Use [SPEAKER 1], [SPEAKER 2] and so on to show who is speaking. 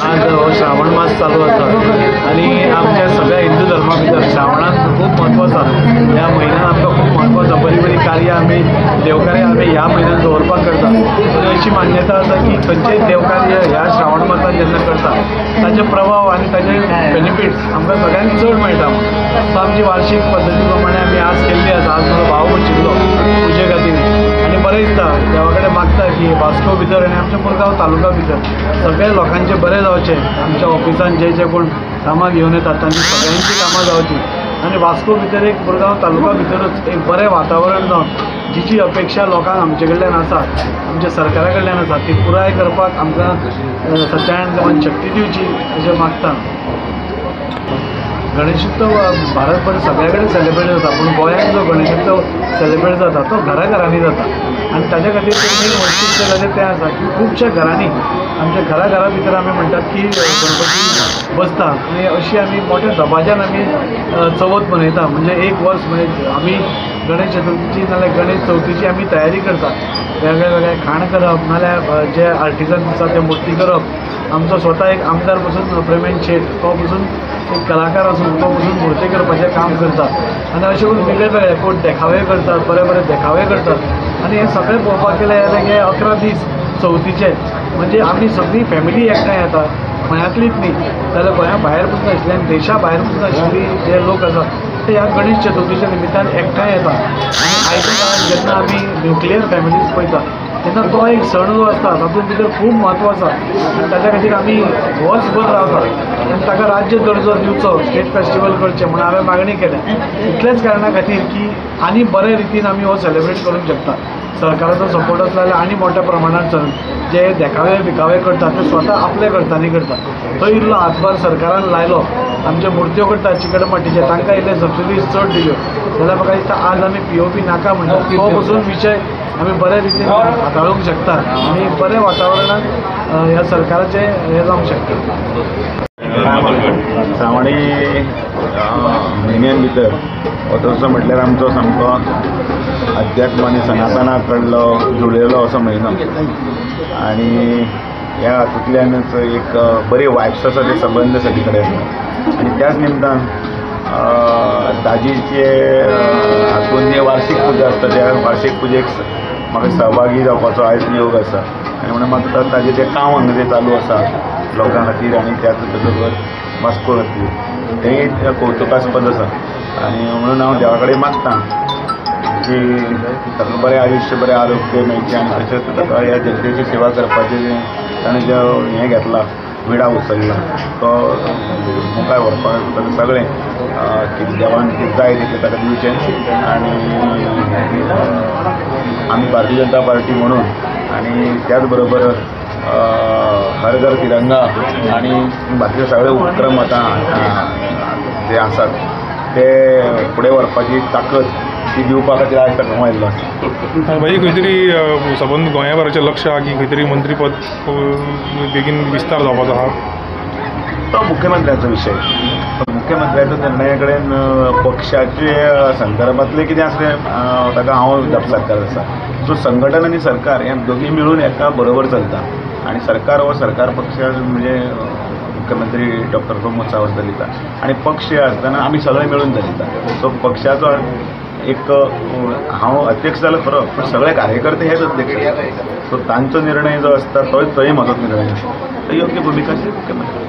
[SPEAKER 1] आज श्रावण मास चालू आसा आणि आमच्या सगळ्या हिंदू धर्मा भितर श्रावणात खूप महत्व आसा। ह्या म्हयन्यात आमकां खूप महत्व आसा। बरी बरी कार्यां आमी देवकार्य आमी ह्या म्हयन्यात दवरपाक करता। आनी अशी मान्यता आसा की खंयचेय देवकार्य ह्या श्रावण मासात जेन्ना करता ताचे प्रभाव आनी ताचे बेनिफिट्स आमकां सगळ्यांक चड मेळटा। सो आमची वार्षिक पद्दती प्रमाणे आमी आज केल्ली आसा। आज म्हजो भाव वचिल्लो पुजे खातीर आनी बरें दिसता। देवा कडेन मागता की वास्को भितर आनी आमच्या मुरगांव तालुका भितर सगळ्या लोकांचे बरें जावचें। आमच्या ऑफिसान जे कोण कामां घेवन येतात तांची सगळ्यांची कामां जावची आनी वास्को भितर एक मुरगांव तालुका भितरच एक बरें वातावरण जावन जी अपेक्षा लोकांक आमचे कडल्यान आसा आमच्या सरकारा कडल्यान आसा ती पुराय करपाक आमकां सत्यान देवान शक्ती दिवची अशें मागता। गणेशोत्सव भारतभर सगळ्या कडेन सेलिब्रेट जाता पूण गोंयांत जो गणेशोत्सव सेलिब्रेट जाता तो घराघरांनी जाता आनी ताचे खातीर मेन वैशिश्ट्य जालें तें आसा की खुबश्या घरांनी आमच्या घरा भितर आमी म्हणटात की गणपती बसता आनी अशी आमी मोठ्या दबाज्यान आमी चवथ मनयता। म्हणजे एक वर्स म्हणजे आमी गणेश चतुर्थीची नाल्यार गणेश चवथीची आमी तयारी करता। वेगळे वेगळे खाण करप नाल्यार जे आर्टिजन आसा ते मूर्ती करप। आमचो स्वता एक आमदार पसून प्रेमेंट शेट तो पसून एक कलाकार आसून तो पसून मूर्ती करपाचें काम करता आनी अशें करून वेगळे वेगळे कोण देखावे करतात बरे बरे देखावे करतात आनी हें सगळें पळोवपाक गेल्यार हे 11 दीस चवथीचे म्हणजे आमी सगळी फॅमिली एकठांय येता। गोंयांतलीच न्ही जाल्यार गोंया भायर पसून आशिल्ले आनी देशा भायर पसून आशिल्ली जे लोक आसात ते ह्या गणेश चतुर्थीच्या निमित्तान एकठांय येता आनी आयच्या काळांत जेन्ना आमी न्युक्लियर फॅमिलीज पळयता तेन्ना तो एक सण जो आसता तातूंत भितर खूब म्हत्व आसा आनी ताच्या खातीर आमी वर्सभर रावता आनी ताका राज्य दर्जो दिवचो स्टेट फेस्टिवल करचें म्हणून हांवें मागणी केल्या। इतलेच कारणां खातीर की आनी बरे रितीन आमी हो सेलिब्रेट करूंक शकता। सरकाराचो सपोर्ट आसलो जाल्यार आनी मोठ्या प्रमाणांत जे देखावे बिखावे करतात ते स्वता आपले खर्चांनी करतात। तो इल्लो हातभार सरकारान लायलो आमच्यो मुर्त्यो करतात चिकट मातीचे तांकां इल्ले सबसिडीज चड दिल्यो जाल्यार म्हाका दिसता आज आमी POP नाका म्हणटा तो पसून विशय आमी बऱ्या रितीन हाताळूंक शकता आनी बऱ्या वातावरणांत ह्या सरकाराचें हें जावंक शकता।
[SPEAKER 2] श्रावणी म्हयन्यान भितर हो म्हटल्यार आमचो सामको अध्यात्म आनी सनातना कडलो जुळिल्लो असो म्हयनो आनी ह्या हातूंतल्यानच एक बरे वायब्स आसा ते संबंद सगळे कडेन आसा आनी त्याच निमतान ताजीचे हातून जे वार्षिक पुजा आसता त्या वार्षिक पुजेक म्हाका सहभागी जावपाचो आयज योग आसा आनी म्हणून म्हाका ताजें तें काम हांगा जें चालू आसा लोकां खातीर आनी त्याच बरोबर वास्को खातीर तेंय कौतुकास्पद आसा आनी म्हणून हांव देवा कडेन मागतां की ताका बरें आयुश्य बरें आरोग्य मेळचें आनी तशेंच ताका ह्या जनतेची सेवा करपाचें जें ताणें जो हें घेतला विडा उचलला तो मुखार व्हरपाक ताका सगळें देवान कितें जाय तितलें ताका दिवचें आनी आमी भारतीय जनता पार्टी म्हणून आनी त्याच बरोबर हर घर तिरंगा आनी बाकीचे सगळे उपक्रम आतां जे आसात ते फुडें व्हरपाची ताकद ती दिवपा खातीर आयज ताका आयिल्लो आसा।
[SPEAKER 3] भाई खंय तरी सबंद गोंयाभराचें लक्ष आहा की खंय तरी मंत्रीपद बेगीन विस्तार जावपाचो आहा
[SPEAKER 2] तो मुख्यमंत्र्याचो विशय मुख्यमंत्र्याच्या निर्णया कडेन पक्षाचे संदर्भातले कितें आसलें ताका हांव जापसालदार आसा. सो संघटन आनी सरकार हे दोगी मिळून एका बरोबर चलता आनी सरकार हो सरकार पक्ष म्हणजे मुख्यमंत्री डॉक्टर प्रमोद सावंत चलयता आनी पक्ष आसतना आमी सगळे मिळून चलयता. सो पक्षाचो एक हांव अध्यक्ष जालो खरो पण सगळे कार्यकर्ते हेच अध्यक्ष आसतात. सो तांचो निर्णय जो आसता तोय म्हजोच निर्णय आसता. योग्य भुमिका आसली मुख्यमंत्री.